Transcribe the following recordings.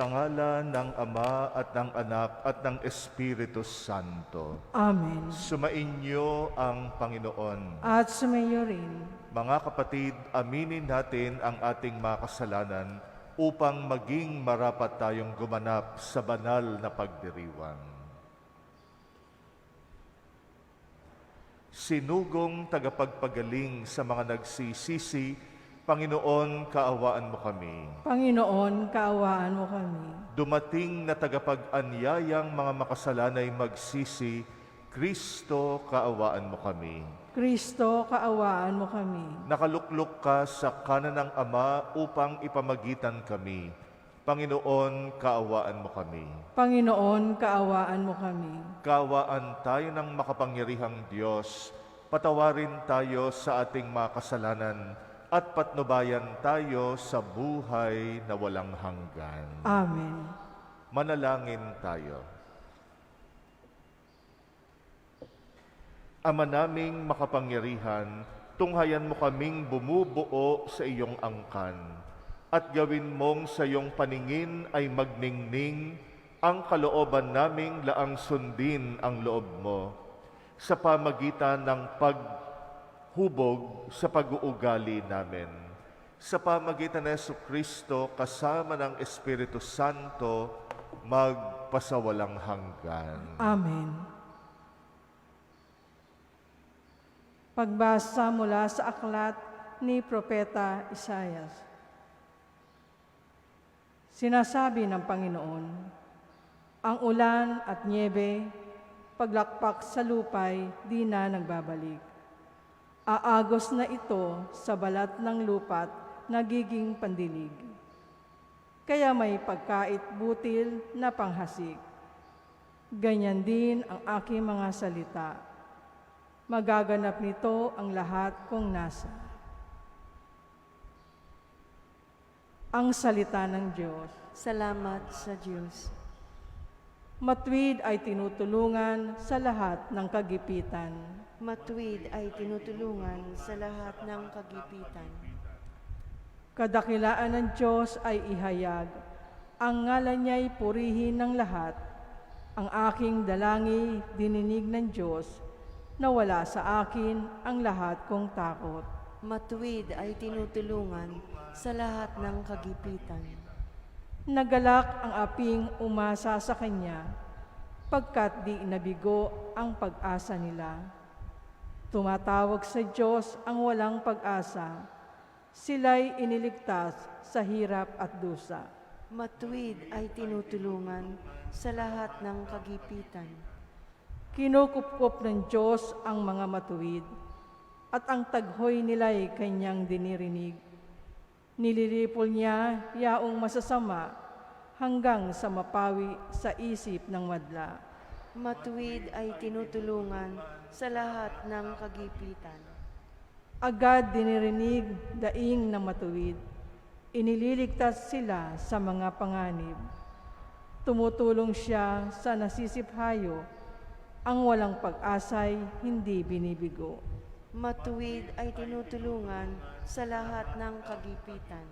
Sa ngalan ng Ama at ng Anak at ng Espiritu Santo. Amen. Sumainyo ang Panginoon. At sumayo rin. Mga kapatid, aminin natin ang ating mga kasalanan upang maging marapat tayong gumanap sa banal na pagdiriwang. Sinugong tagapagpagaling sa mga nagsisisi, Panginoon, kaawaan mo kami. Panginoon, kaawaan mo kami. Dumating na tagapag-anyayang mga makasalanay magsisi, Kristo, kaawaan mo kami. Kristo, kaawaan mo kami. Nakaluklok ka sa kanan ng Ama upang ipamagitan kami. Panginoon, kaawaan mo kami. Panginoon, kaawaan mo kami. Kaawaan tayo ng makapangyarihang Diyos. Patawarin tayo sa ating mga kasalanan at patnubayan tayo sa buhay na walang hanggan. Amen. Manalangin tayo. Ama naming makapangyarihan, tunghayan mo kaming bumubuo sa iyong angkan at gawin mong sa iyong paningin ay magningning ang kalooban naming laang sundin ang loob mo sa pamagitan ng paghubog sa pag-uugali namin. Sa pamagitan ng Jesucristo kasama ng Espiritu Santo, magpasawalang hanggan. Amen. Pagbasa mula sa aklat ni Propeta Isaias. Sinasabi ng Panginoon, ang ulan at nyebe, paglakpak sa lupay, di na nagbabalik. Aagos na ito sa balat ng lupa't nagiging pandilig. Kaya may pagkait butil na panghasik. Ganyan din ang aking mga salita. Magaganap nito ang lahat kung nasa. Ang salita ng Diyos. Salamat sa Diyos. Matuwid ay tinutulungan sa lahat ng kagipitan. Matuwid ay tinutulungan sa lahat ng kagipitan. Kadakilaan ng Diyos ay ihayag. Ang ngalan niya'y purihin ng lahat. Ang aking dalangi dininig ng Diyos, na wala sa akin ang lahat kong takot. Matuwid ay tinutulungan sa lahat ng kagipitan. Nagalak ang aping umasa sa Kanya, pagkat di nabigo ang pag-asa nila. Tumatawag sa Diyos ang walang pag-asa, sila'y iniligtas sa hirap at dusa. Matuwid ay tinutulungan sa lahat ng kagipitan. Kinukupkup ng Diyos ang mga matuwid, at ang taghoy nila'y Kanyang dinirinig. Nililipol niya yaong masasama hanggang sa mapawi sa isip ng madla. Matuwid ay tinutulungan sa lahat ng kagipitan. Agad dinirinig daing na matuwid, inililigtas sila sa mga panganib. Tumutulong siya sa nasisiphayo, ang walang pag-asa'y hindi binibigo. Matuwid ay tinutulungan sa lahat ng kagipitan.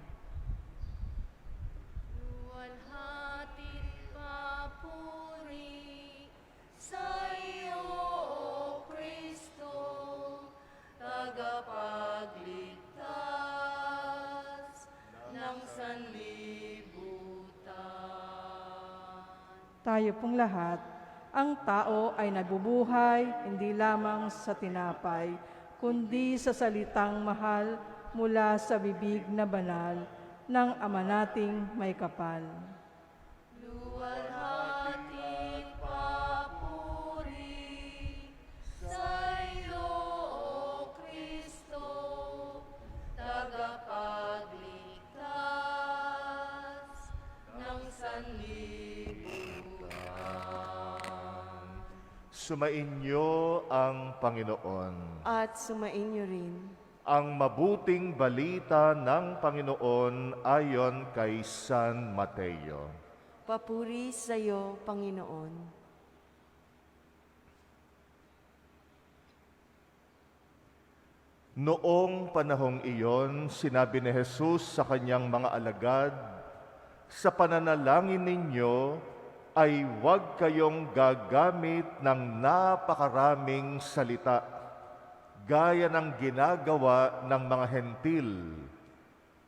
Luwalhati papuri sa iyo, O Kristo, tagapagligtas ng sanlibutan. Tayo pong lahat, ang tao ay nabubuhay hindi lamang sa tinapay, kundi sa salitang mahal mula sa bibig na banal ng Ama nating may kapal. Luwalhati papuri sa iyo, O Kristo, tagapagligtas ng sanlibutan. Sumainyo ang Panginoon. At sumainyo rin. Ang mabuting balita ng Panginoon ayon kay San Mateo. Papuri sa iyo, Panginoon. Noong panahong iyon, sinabi ni Jesus sa kanyang mga alagad, Sa pananalangin ninyo ay huwag kayong gagamit ng napakaraming salita, gaya ng ginagawa ng mga hentil.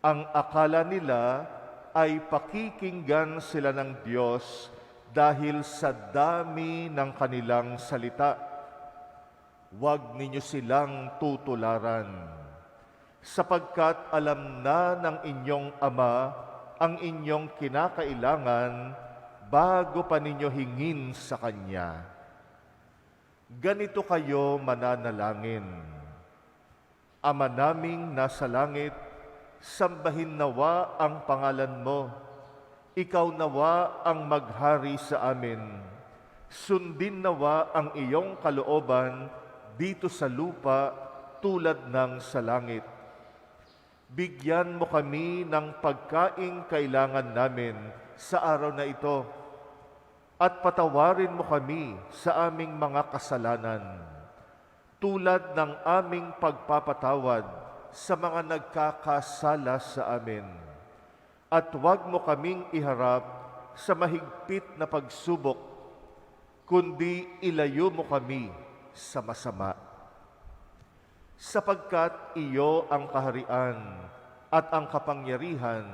Ang akala nila ay pakikinggan sila ng Diyos dahil sa dami ng kanilang salita. Huwag ninyo silang tutularan, sapagkat alam na ng inyong Ama ang inyong kinakailangan bago pa ninyo hingin sa Kanya. Ganito kayo mananalangin: Ama naming nasa langit, sambahin nawa ang pangalan mo. Ikaw nawa ang maghari sa amin. Sundin nawa ang iyong kalooban dito sa lupa tulad ng sa langit. Bigyan mo kami ng pagkaing kailangan namin sa araw na ito, at patawarin mo kami sa aming mga kasalanan, tulad ng aming pagpapatawad sa mga nagkakasala sa amin. At huwag mo kaming iharap sa mahigpit na pagsubok, kundi ilayo mo kami sa masama. Sapagkat iyo ang kaharian at ang kapangyarihan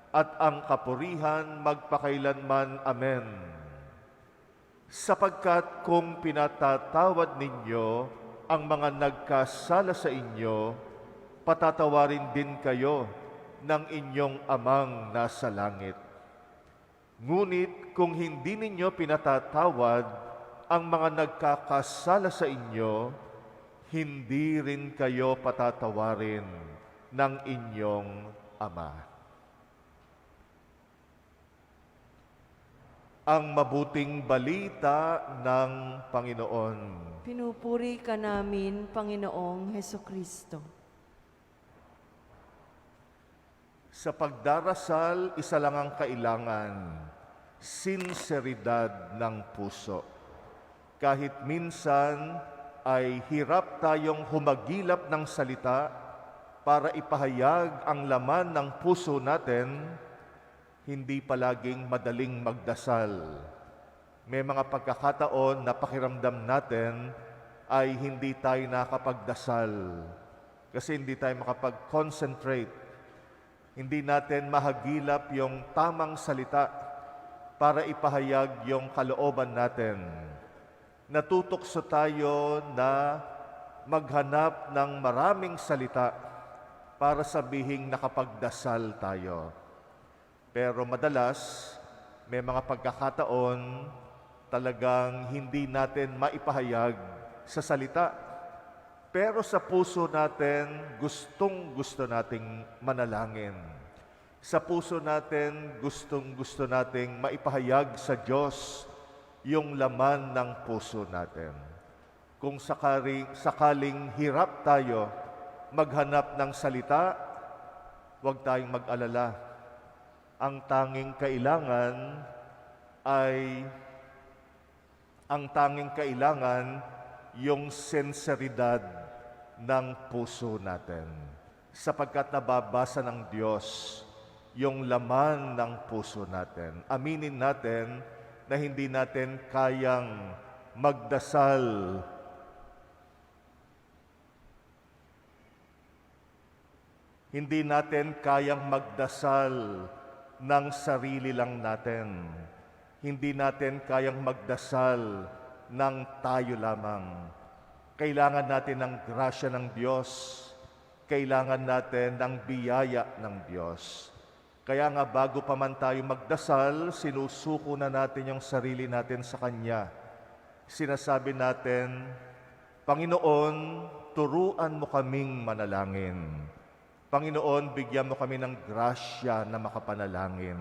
at ang kapurihan magpakailanman. Amen. Sapagkat kung pinatatawad ninyo ang mga nagkasala sa inyo, patatawarin din kayo ng inyong Amang nasa langit. Ngunit kung hindi ninyo pinatatawad ang mga nagkakasala sa inyo, hindi rin kayo patatawarin ng inyong Ama. Ang mabuting balita ng Panginoon. Pinupuri ka namin, Panginoong Hesukristo. Sa pagdarasal, isa lang ang kailangan: sinseridad ng puso. Kahit minsan ay hirap tayong humagilap ng salita para ipahayag ang laman ng puso natin, hindi palaging madaling magdasal. May mga pagkakataon na pakiramdam natin ay hindi tayo nakapagdasal kasi hindi tayo makapag-concentrate. Hindi natin mahagilap yung tamang salita para ipahayag yung kalooban natin. Natutokso tayo na maghanap ng maraming salita para sabihing nakapagdasal tayo. Pero madalas, may mga pagkakataon talagang hindi natin maipahayag sa salita. Pero sa puso natin, gustong-gusto nating manalangin. Sa puso natin, gustong-gusto nating maipahayag sa Diyos yung laman ng puso natin. Kung sakaling hirap tayo maghanap ng salita, huwag tayong mag-alala. Ang tanging kailangan yung sinseridad ng puso natin. Sapagkat nababasa ng Diyos yung laman ng puso natin. Aminin natin na hindi natin kayang magdasal ng sarili lang natin. Hindi natin kayang magdasal ng tayo lamang. Kailangan natin ng grasya ng Diyos. Kailangan natin ng biyaya ng Diyos. Kaya nga bago pa man tayo magdasal, sinusuko na natin yung sarili natin sa Kanya. Sinasabi natin, Panginoon, turuan mo kaming manalangin. Panginoon, bigyan mo kami ng grasya na makapanalangin.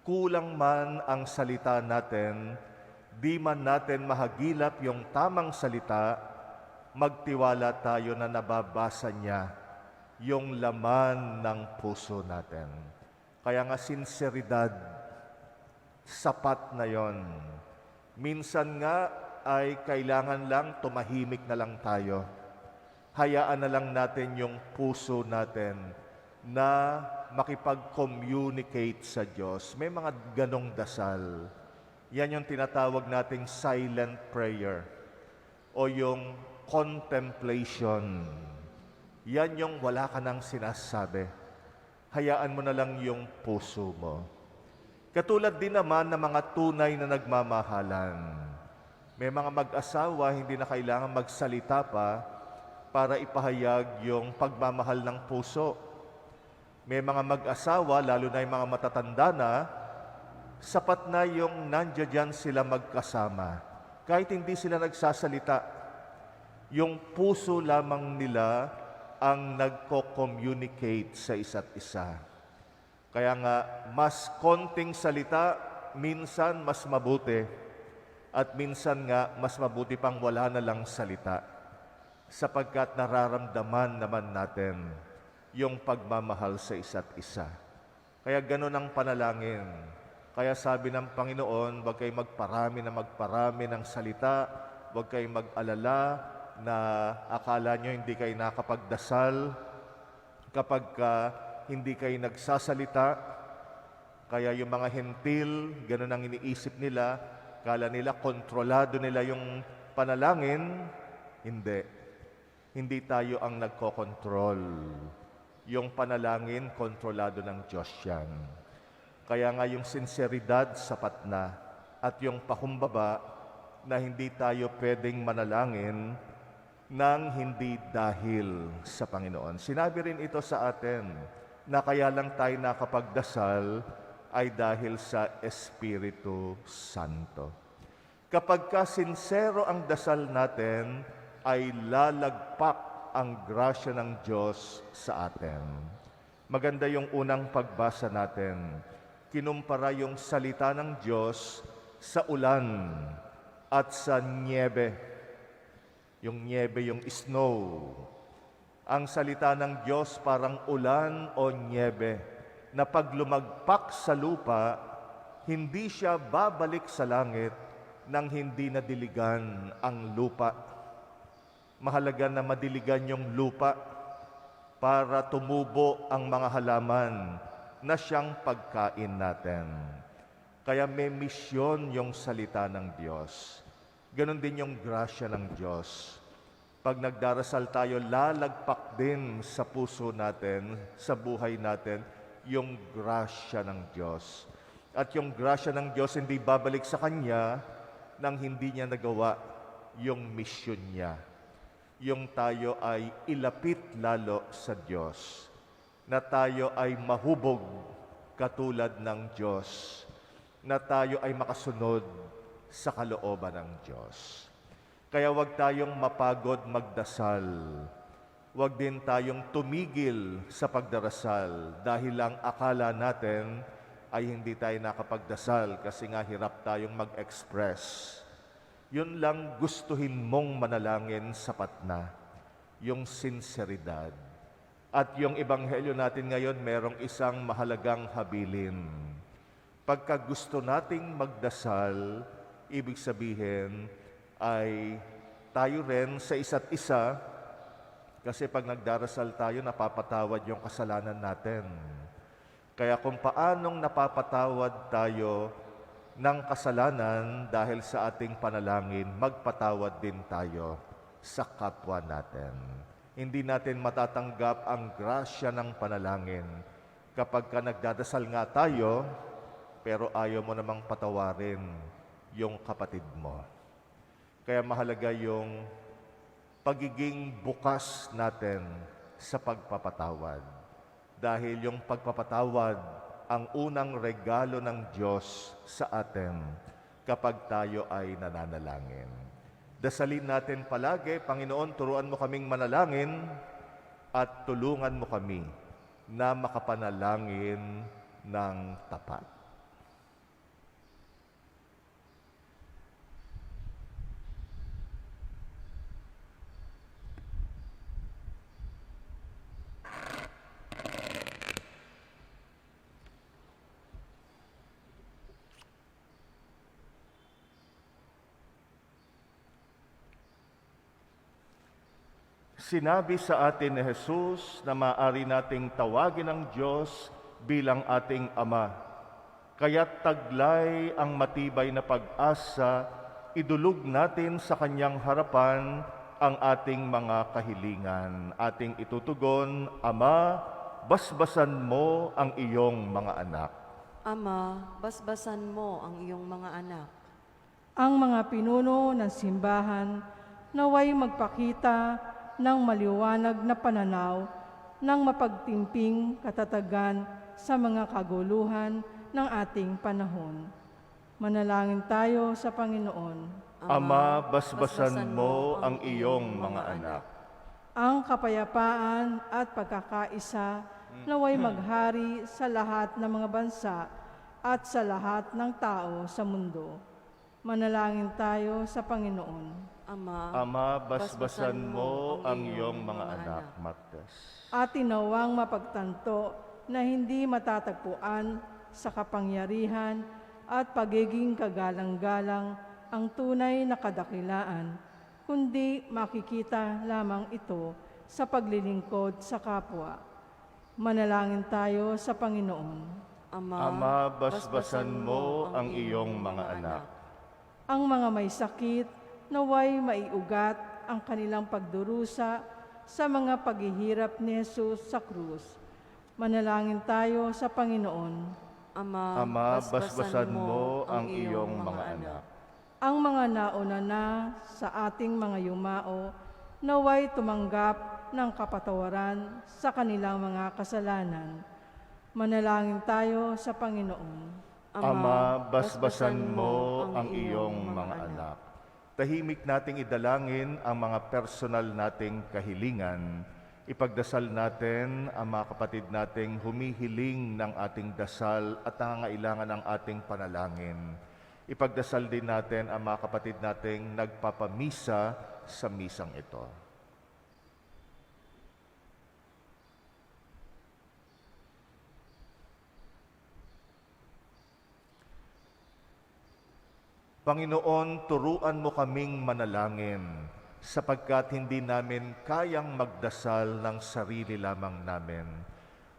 Kulang man ang salita natin, di man natin mahagilap yung tamang salita, magtiwala tayo na nababasa niya yung laman ng puso natin. Kaya nga sinseridad, sapat na yon. Minsan nga ay kailangan lang tumahimik na lang tayo. Hayaan na lang natin yung puso natin na makipag-communicate sa Diyos. May mga ganong dasal. Yan yung tinatawag nating silent prayer o yung contemplation. Yan yung wala ka nang sinasabi. Hayaan mo na lang yung puso mo. Katulad din naman ng mga tunay na nagmamahalan. May mga mag-asawa, hindi na kailangan magsalita pa para ipahayag yung pagmamahal ng puso. May mga mag-asawa, lalo na yung mga matatanda na, sapat na yung nandiyan sila magkasama. Kahit hindi sila nagsasalita, yung puso lamang nila ang nagko-communicate sa isa't isa. Kaya nga, mas konting salita, minsan mas mabuti. At minsan nga, mas mabuti pang wala na lang salita. Sapagkat nararamdaman naman natin yung pagmamahal sa isa't isa. Kaya ganun ang panalangin. Kaya sabi ng Panginoon, huwag kayong magparami ng salita, huwag kayong mag-alala na akala nyo hindi kayo nakapagdasal kapag hindi kayo nagsasalita. Kaya yung mga hentil, ganun ang iniisip nila, akala nila kontrolado nila yung panalangin. Hindi. Hindi tayo ang nagkokontrol. Yung panalangin, kontrolado ng Diyos yan. Kaya nga yung sinseridad sapat na at yung pakumbaba na hindi tayo pwedeng manalangin nang hindi dahil sa Panginoon. Sinabi rin ito sa atin na kaya lang tayo nakapagdasal ay dahil sa Espiritu Santo. Kapag sincero ang dasal natin, ay lalagpak ang grasya ng Diyos sa atin. Maganda yung unang pagbasa natin. Kinumpara yung salita ng Diyos sa ulan at sa niebe. Yung niebe, yung snow. Ang salita ng Diyos parang ulan o niebe na pag lumagpak sa lupa, hindi siya babalik sa langit nang hindi nadiligan ang lupa. Mahalaga na madiligan yung lupa para tumubo ang mga halaman na siyang pagkain natin. Kaya may misyon yung salita ng Diyos. Ganon din yung grasya ng Diyos. Pag nagdarasal tayo, lalagpak din sa puso natin, sa buhay natin, yung grasya ng Diyos. At yung grasya ng Diyos hindi babalik sa Kanya nang hindi niya nagawa yung misyon niya. Yung tayo ay ilapit lalo sa Diyos. Na tayo ay mahubog katulad ng Diyos. Na tayo ay makasunod sa kalooban ng Diyos. Kaya huwag tayong mapagod magdasal. Huwag din tayong tumigil sa pagdarasal dahil lang akala natin ay hindi tayo nakapagdasal kasi nga hirap tayong mag-express. Yun lang gustuhin mong manalangin, sapat na. Yung sinseridad. At yung ebanghelyo natin ngayon, merong isang mahalagang habilin. Pagka gusto nating magdasal, ibig sabihin ay tayo rin sa isa't isa, kasi pag nagdarasal tayo, napapatawad yung kasalanan natin. Kaya kung paanong napapatawad tayo ng kasalanan dahil sa ating panalangin, magpatawad din tayo sa kapwa natin. Hindi natin matatanggap ang grasya ng panalangin kapag nagdadasal nga tayo, pero ayaw mo namang patawarin yung kapatid mo. Kaya mahalaga yung pagiging bukas natin sa pagpapatawad. Dahil yung pagpapatawad ang unang regalo ng Diyos sa atin kapag tayo ay nananalangin. Dasalin natin palagi, Panginoon, turuan mo kaming manalangin at tulungan mo kami na makapanalangin ng tapat. Sinabi sa atin ni Jesus na maaari nating tawagin ang Diyos bilang ating Ama. Kaya't taglay ang matibay na pag-asa, idulog natin sa Kanyang harapan ang ating mga kahilingan. Ating itutugon, Ama, basbasan mo ang iyong mga anak. Ama, basbasan mo ang iyong mga anak. Ang mga pinuno ng simbahan naway magpakita ng maliwanag na pananaw ng mapagtimping katatagan sa mga kaguluhan ng ating panahon. Manalangin tayo sa Panginoon. Ama, basbasan mo ang iyong mga anak. Ang kapayapaan at pagkakaisa naway maghari sa lahat ng mga bansa at sa lahat ng tao sa mundo. Manalangin tayo sa Panginoon. Ama, basbasan mo ang iyong mga anak. Martes. At tinawang mapagtanto na hindi matatagpuan sa kapangyarihan at pagiging kagalang-galang ang tunay na kadakilaan, kundi makikita lamang ito sa paglilingkod sa kapwa. Manalangin tayo sa Panginoon. Ama, basbasan mo ang iyong mga anak. Ang mga may sakit, naway maiugat ang kanilang pagdurusa sa mga paghihirap ni Jesus sa krus. Manalangin tayo sa Panginoon. Ama, basbasan mo ang iyong mga anak. Ang mga nauna na sa ating mga yumao, naway tumanggap ng kapatawaran sa kanilang mga kasalanan. Manalangin tayo sa Panginoon. Ama, basbasan mo ang iyong mga anak. Tahimik nating idalangin ang mga personal nating kahilingan. Ipagdasal natin ang mga kapatid nating humihiling ng ating dasal at nangangailangan ng ating panalangin. Ipagdasal din natin ang mga kapatid nating nagpapamisa sa misang ito. Panginoon, turuan mo kaming manalangin sapagkat hindi namin kayang magdasal ng sarili lamang namin.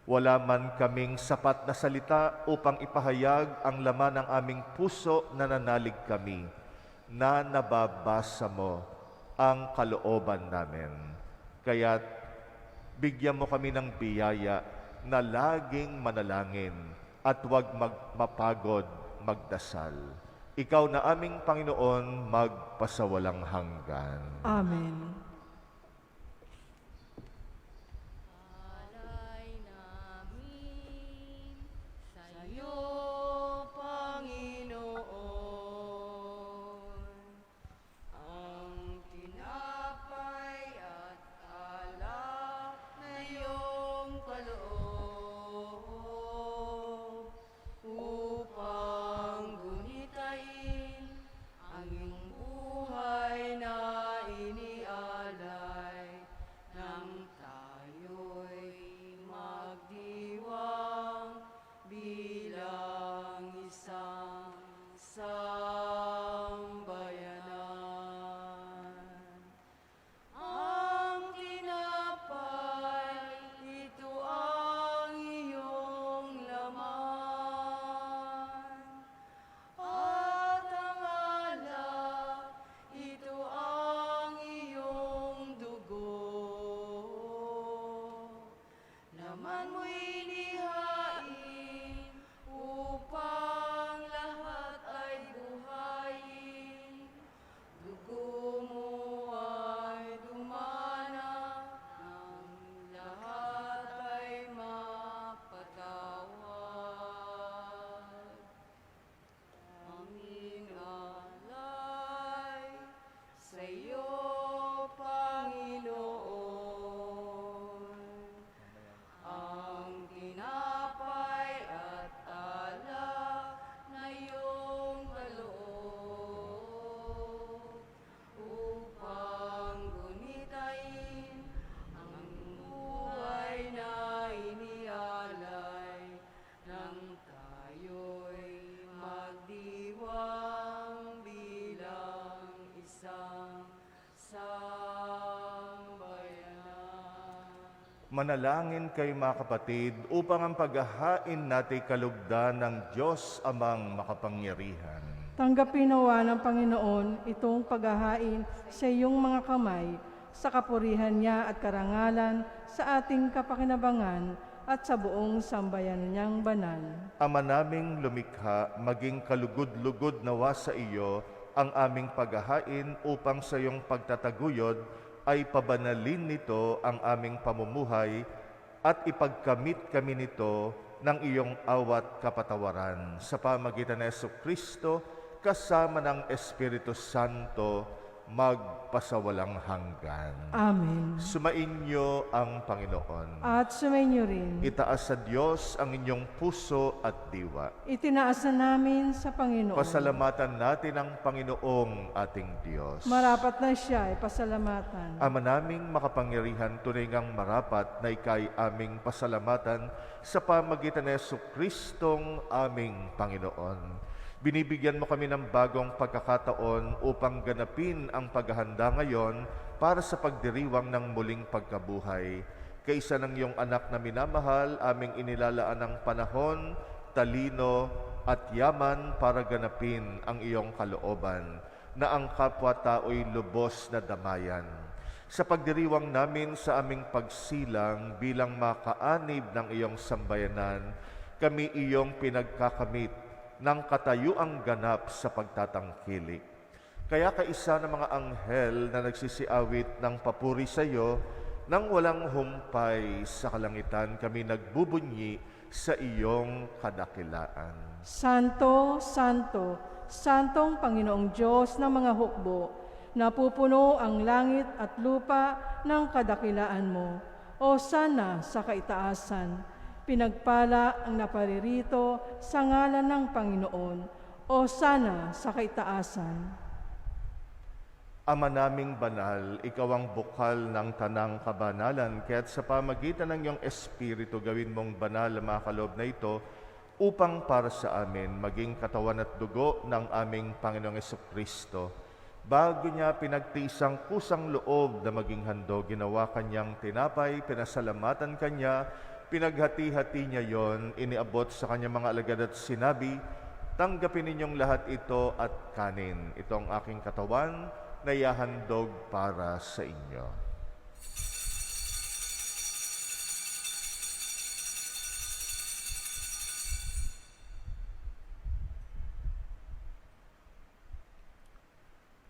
Wala man kaming sapat na salita upang ipahayag ang laman ng aming puso na nanalig kami, na nababasa mo ang kalooban namin. Kaya't bigyan mo kami ng biyaya na laging manalangin at huwag mapagod magdasal. Ikaw na aming Panginoon, magpasawalang hanggan. Amen. Alay namin sa iyo, Panginoon, ang tinapay at alak na iyong kaloob upang gunitain ang iyong buhay na inialay. Manalangin kayo mga kapatid upang ang paghahain natin kalugdan ng Diyos amang makapangyarihan. Tanggapin nawa ng Panginoon itong paghahain sa iyong mga kamay, sa kapurihan niya at karangalan, sa ating kapakinabangan at sa buong sambayanan niyang banal. Ama naming lumikha, maging kalugod-lugod nawa sa iyo ang aming paghahain upang sa iyong pagtataguyod ay pabanalin nito ang aming pamumuhay at ipagkamit kami nito ng iyong awat kapatawaran sa pamagitan ni Jesucristo kasama ng Espiritu Santo magpasawalang hanggan. Amen. Sumainyo ang Panginoon. At sumainyo rin. Itaas sa Diyos ang inyong puso at diwa. Itinaas na namin sa Panginoon. Pasalamatan natin ang Panginoong ating Diyos. Marapat na siya ay pasalamatan. Ama naming makapangyarihan, tunay ngang marapat na ikay aming pasalamatan sa pamagitan ni Jesucristong aming Panginoon. Binibigyan mo kami ng bagong pagkakataon upang ganapin ang paghahanda ngayon para sa pagdiriwang ng muling pagkabuhay. Kaisa ng iyong anak na minamahal, aming inilalaan ng panahon, talino at yaman para ganapin ang iyong kalooban, na ang kapwa-tao'y lubos na damayan. Sa pagdiriwang namin sa aming pagsilang bilang makaanib ng iyong sambayanan, kami iyong pinagkakamit ng katayuang ganap sa pagtatangkilik. Kaya kaisa ng mga anghel na nagsisiawit ng papuri sa iyo, nang walang humpay sa kalangitan kami nagbubunyi sa iyong kadakilaan. Santo, Santo, Santong Panginoong Diyos ng mga hukbo, napupuno ang langit at lupa ng kadakilaan mo. O sana sa kaitaasan, pinagpala ang naparirito sa ngalan ng Panginoon. O sana sa kaitaasan. Ama naming banal, ikaw ang bukal ng tanang kabanalan, kaya't sa pamagitan ng iyong Espiritu gawin mong banal ang mga kaloob na ito upang para sa amin maging katawan at dugo ng aming Panginoong Jesucristo. Bago niya pinagtiisang kusang loob na maging handog, ginawa kanyang tinapay, pinasalamatan kanya, pinaghati-hati niya yon, iniabot sa kanyang mga alagad at sinabi, tanggapin ninyong lahat ito at kanin. Ito ang aking katawan na ihahandog para sa inyo.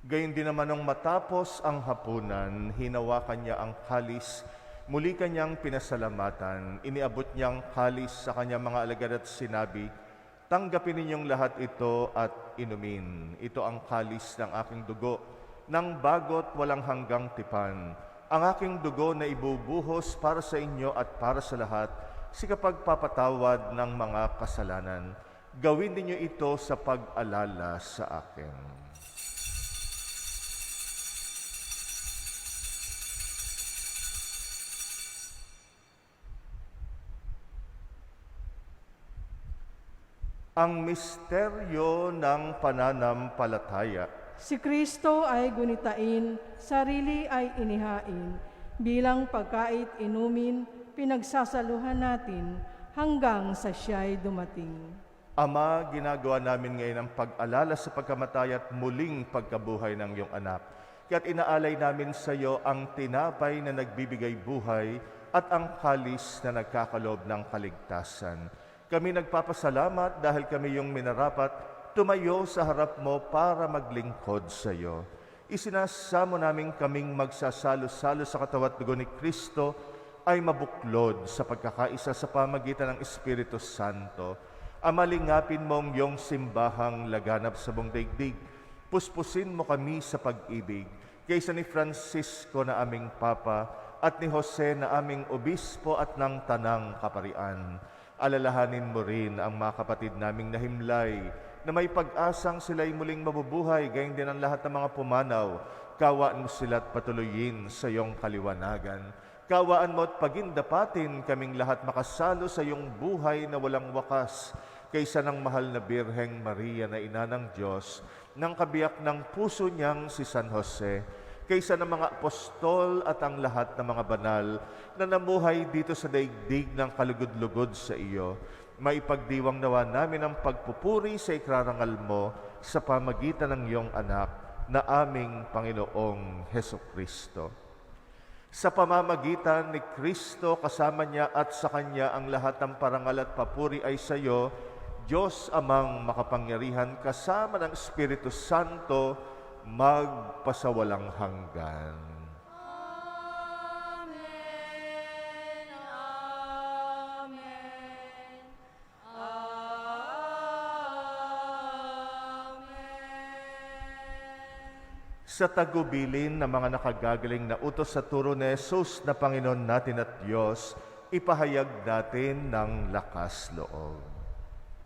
Gayun din naman nung matapos ang hapunan, hinawakan niya ang kalis. Muli kanyang pinasalamatan, iniabot niyang kalis sa kanyang mga alagad at sinabi, tanggapin ninyong lahat ito at inumin. Ito ang kalis ng aking dugo, ng bagot walang hanggang tipan. Ang aking dugo na ibubuhos para sa inyo at para sa lahat, sa kapagpapatawad ng mga kasalanan. Gawin ninyo ito sa pag-alala sa akin. Ang misteryo ng pananampalataya. Si Kristo ay gunitain, sarili ay inihain, bilang pagkait inumin, pinagsasaluhan natin hanggang sa siya'y dumating. Ama, ginagawa namin ngayon ang pag-alala sa pagkamatay at muling pagkabuhay ng iyong anak. Kaya't inaalay namin sa iyo ang tinapay na nagbibigay buhay at ang kalis na nagkakalob ng kaligtasan. Kami nagpapasalamat dahil kami yung minarapat tumayo sa harap mo para maglingkod sa iyo. Isinasamo namin kaming magsasalo-salo sa katawan at dugo ni Kristo ay mabuklod sa pagkakaisa sa pamagitan ng Espiritu Santo. Amalingapin mong iyong simbahang laganap sa buong daigdig. Puspusin mo kami sa pag-ibig, kaysa ni Francisco na aming Papa at ni Jose na aming Obispo at ng Tanang Kaparian. Alalahanin mo rin ang mga kapatid naming nahimlay na may pag-asang sila'y muling mabubuhay, gayon din ang lahat ng mga pumanaw. Kawaan mo sila't patuloyin sa iyong kaliwanagan. Kawaan mo at pagindapatin kaming lahat makasalo sa iyong buhay na walang wakas, kaysa ng mahal na Birheng Maria na ina ng Diyos, ng kabiyak ng puso niyang si San Jose, kaysa ng mga apostol at ang lahat ng mga banal na namuhay dito sa daigdig ng kalugod-lugod sa iyo. Maipagdiwang nawa namin ang pagpupuri sa ikrarangal mo sa pamagitan ng iyong anak na aming Panginoong Hesukristo. Sa pamamagitan ni Kristo, kasama niya at sa Kanya ang lahat ng parangal at papuri ay sa iyo, Diyos amang makapangyarihan kasama ng Espiritu Santo, magpasawalang hanggan. Amen. Amen. Amen. Sa tagubilin ng mga nakagagaling na utos sa turo ni Jesus na Panginoon natin at Diyos, ipahayag natin ng lakas loob.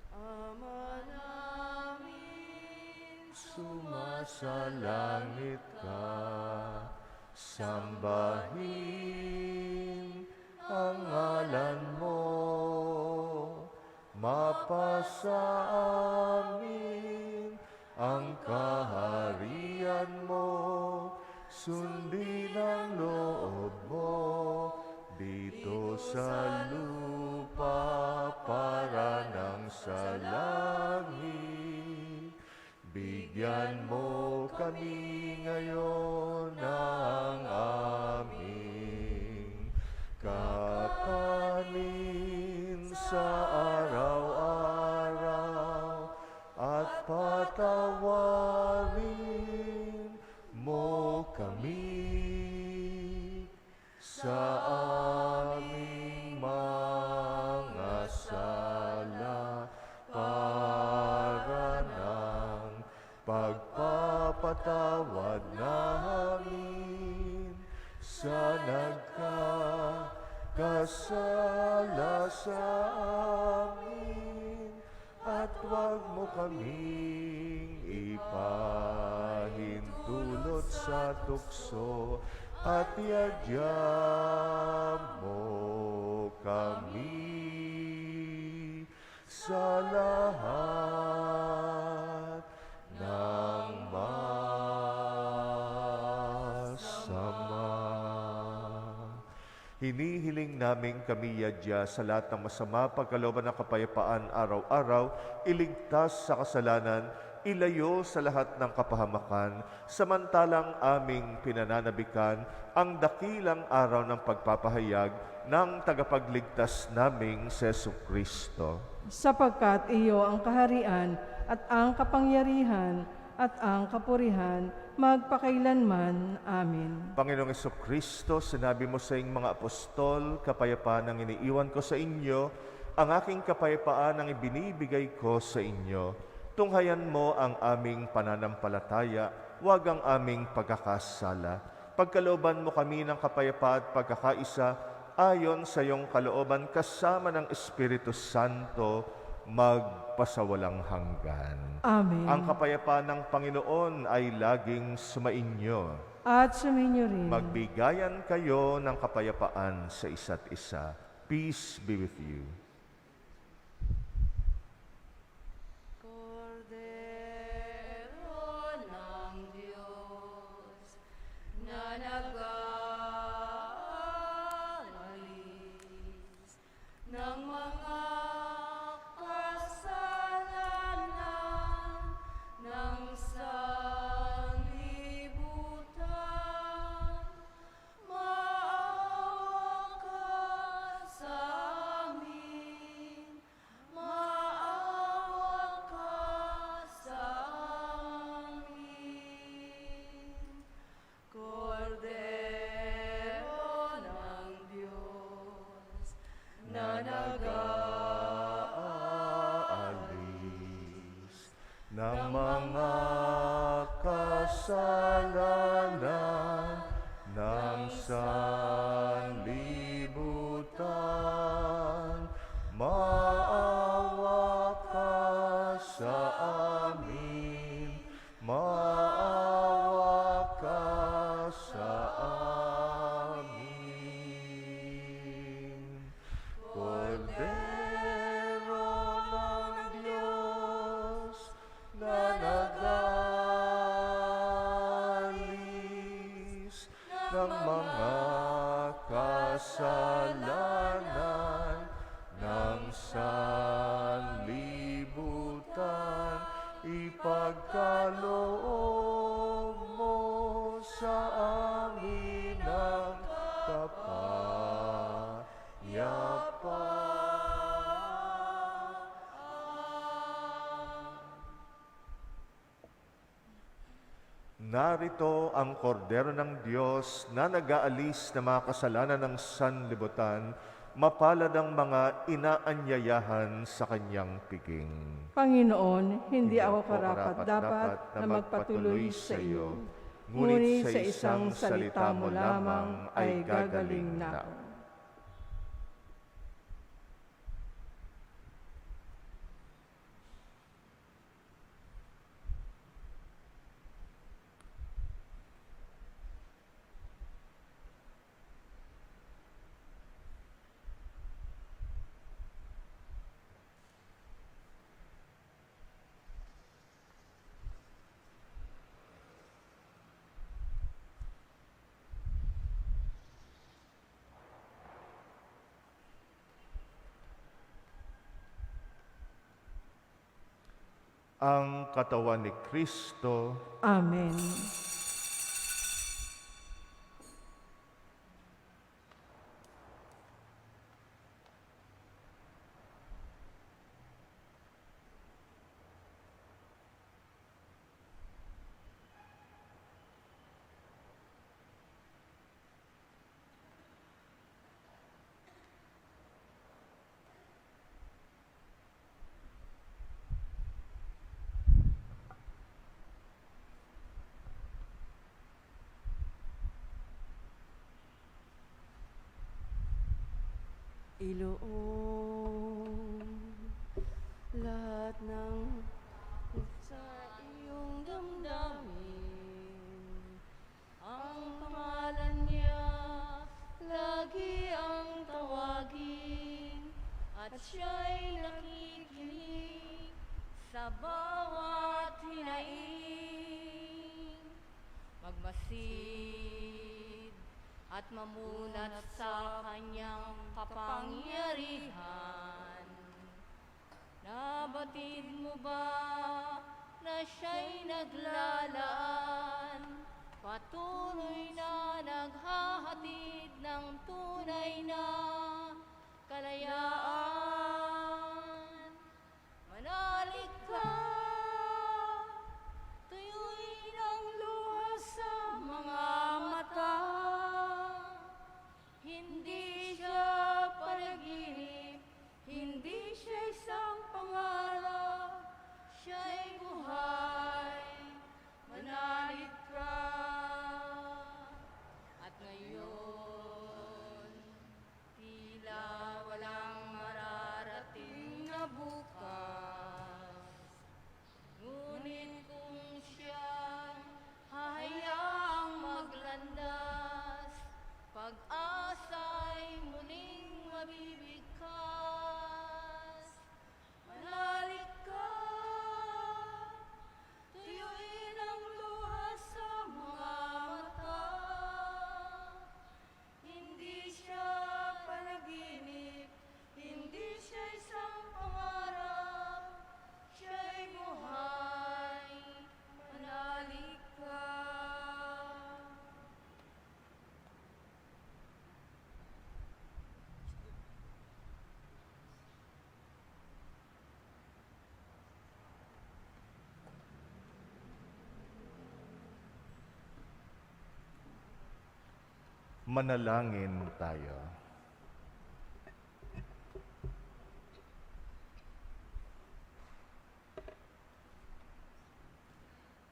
Ama namin, Sumasalangit ka, sambahin ang ngalan mo, mapasa amin ang kaharian mo, sundin ang loob mo, dito sa lupa para nang sa langit. Bigyan mo kami ngayon ng aming kakanin sa araw-araw at patawarin mo kami sa aming mga sala para ng pagpapatawad namin sa nagkakasala sa amin, at huwag mo kaming ipahintulot sa tukso, at iadya mo kami sa lahat ng masama. Hinihiling namin kami yadya sa lahat ng masama, pagkalooban ng kapayapaan araw-araw, iligtas sa kasalanan, ilayo sa lahat ng kapahamakan, samantalang aming pinananabikan ang dakilang araw ng pagpapahayag ng tagapagligtas naming si Jesucristo. Sapagkat iyo ang kaharian at ang kapangyarihan at ang kapurihan magpakailanman. Amen. Panginoong Jesucristo, sinabi mo sa iyong mga apostol, kapayapaan ang iniiwan ko sa inyo, ang aking kapayapaan ang ibinibigay ko sa inyo. Tunghayan mo ang aming pananampalataya, huwag ang aming pagkakasala. Pagkalooban mo kami ng kapayapaan at pagkakaisa, ayon sa iyong kalooban kasama ng Espiritu Santo, magpasawalang hanggan. Amen. Ang kapayapaan ng Panginoon ay laging sumainyo. At suminyo rin. Magbigayan kayo ng kapayapaan sa isa't isa. Peace be with you. Kordero ng Diyos na nag-aalis ng mga kasalanan ng sanlibutan, maawa ka sa amin, maawa ka sa amin. Kordero ng Diyos na Nag-aalis ng mga kasalanan ng sanlibutan, maawa ka sa amin, maawa ka sa amin. Kordero ng Diyos na nag-aalis ng mga kasalanan ng sanlibutan, ipagkaloob mo sa amin ang kapayapaan. Narito ang kordero ng Diyos na nag-aalis ng mga kasalanan ng sanlibutan, mapalad ang mga inaanyayahan sa kanyang piging. Panginoon, hindi ako karapat-dapat na magpatuloy sa iyo, ngunit sa isang salita mo lamang ay gagaling na ako. Ang katawan ni Kristo, Amen. Iloong lahat ng sa iyong damdamin. Ang pangalan niya lagi ang tawagin, at siya'y nakikinig sa bawat hinaing. Magmasid at mamulat sa kanyang kapangyarihan. Nabatid mo ba na siya'y naglalaan? Patuloy na naghahatid ng tunay na kalayaan. Manalig ka, tuyuin ang luha sa mga mata. Hindi siya panaginip, hindi siya isang pangarap, siya'y buhay. Manalig ka. At ngayon, tila walang mararating na bukas. Ngunit kung siyang hahayaang maglandas, pag-asa'y muling mabibigkas. Manalig ka, tuyuin ang luha sa mga mata. Hindi siya panaginip, hindi siya isang pangarap, siya'y buhay. Manalig ka. manalangin tayo.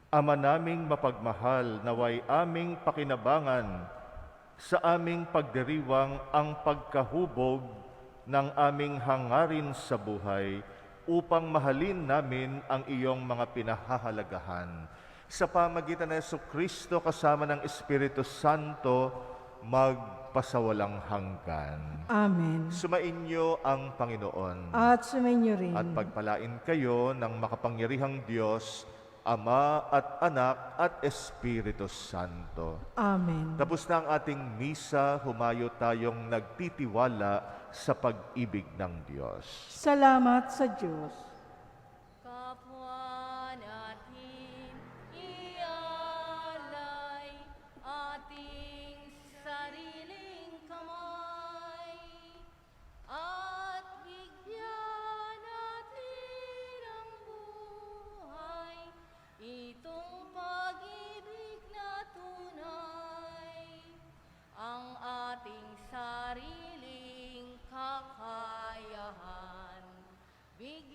Ama naming mapagmahal, naway aming pakinabangan sa aming pagdiriwang ang pagkahubog ng aming hangarin sa buhay upang mahalin namin ang iyong mga pinahahalagahan. Sa pamagitan ng Jesucristo kasama ng Espiritu Santo, magpasawalang hanggan. Amen. Sumainyo ang Panginoon At sumainyo rin. at pagpalain kayo ng makapangyarihang Diyos, Ama at Anak at Espiritu Santo. Amen. Tapos na ang ating misa, humayo tayong nagtitiwala sa pag-ibig ng Diyos. Salamat sa Diyos. Kapwa natin ialay ating sariling kamay at bigyan natin ang buhay itong pag-ibig na tunay ang ating sariling kakayahan. Bigyan